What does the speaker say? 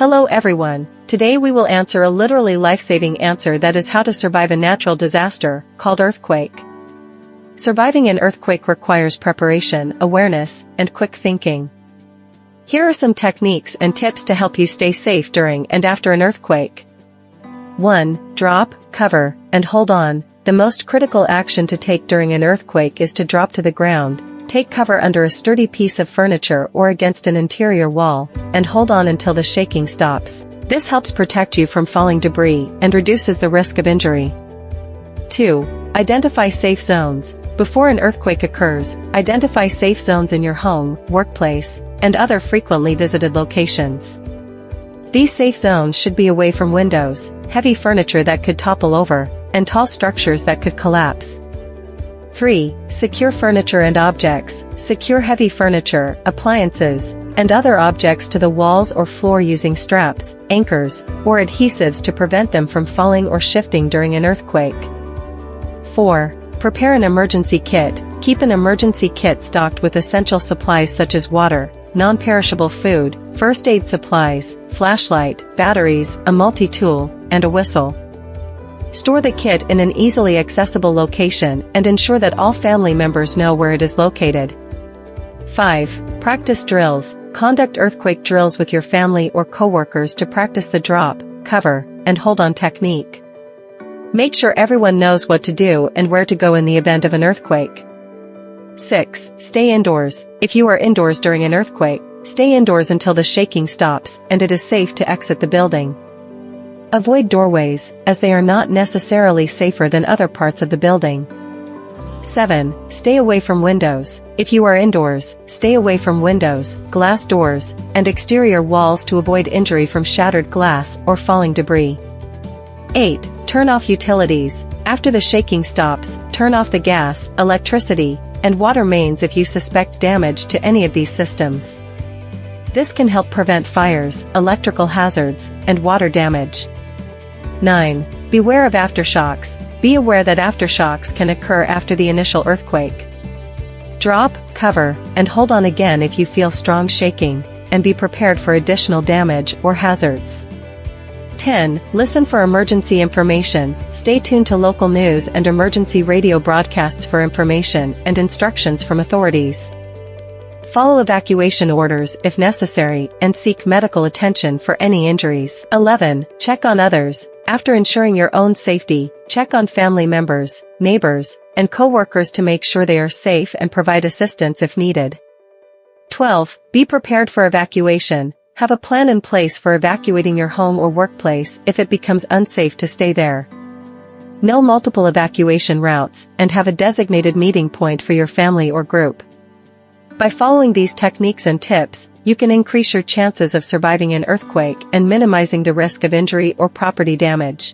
Hello everyone, today we will answer a literally life-saving answer, that is how to survive a natural disaster, called earthquake. Surviving an earthquake requires preparation, awareness, and quick thinking. Here are some techniques and tips to help you stay safe during and after an earthquake. 1. Drop, cover, and hold on. The most critical action to take during an earthquake is to drop to the ground. Take cover under a sturdy piece of furniture or against an interior wall, and hold on until the shaking stops. This helps protect you from falling debris and reduces the risk of injury. 2. Identify safe zones. Before an earthquake occurs, identify safe zones in your home, workplace, and other frequently visited locations. These safe zones should be away from windows, heavy furniture that could topple over, and tall structures that could collapse. 3. Secure furniture and objects. Secure heavy furniture, appliances, and other objects to the walls or floor using straps, anchors, or adhesives to prevent them from falling or shifting during an earthquake. 4. Prepare an emergency kit. Keep an emergency kit stocked with essential supplies such as water, non-perishable food, first aid supplies, flashlight, batteries, a multi-tool, and a whistle. Store the kit in an easily accessible location and ensure that all family members know where it is located. 5. Practice drills. Conduct earthquake drills with your family or coworkers to practice the drop, cover, and hold on technique. Make sure everyone knows what to do and where to go in the event of an earthquake. 6. Stay indoors. If you are indoors during an earthquake, stay indoors until the shaking stops and it is safe to exit the building. Avoid doorways, as they are not necessarily safer than other parts of the building. 7. Stay away from windows. If you are indoors, stay away from windows, glass doors, and exterior walls to avoid injury from shattered glass or falling debris. 8. Turn off utilities. After the shaking stops, turn off the gas, electricity, and water mains if you suspect damage to any of these systems. This can help prevent fires, electrical hazards, and water damage. 9. Beware of aftershocks. Be aware that aftershocks can occur after the initial earthquake. Drop, cover, and hold on again if you feel strong shaking, and be prepared for additional damage or hazards. 10. Listen for emergency information. Stay tuned to local news and emergency radio broadcasts for information and instructions from authorities. Follow evacuation orders if necessary and seek medical attention for any injuries. 11. Check on others. After ensuring your own safety, check on family members, neighbors, and coworkers to make sure they are safe and provide assistance if needed. 12. Be prepared for evacuation. Have a plan in place for evacuating your home or workplace if it becomes unsafe to stay there. Know multiple evacuation routes and have a designated meeting point for your family or group. By following these techniques and tips, you can increase your chances of surviving an earthquake and minimizing the risk of injury or property damage.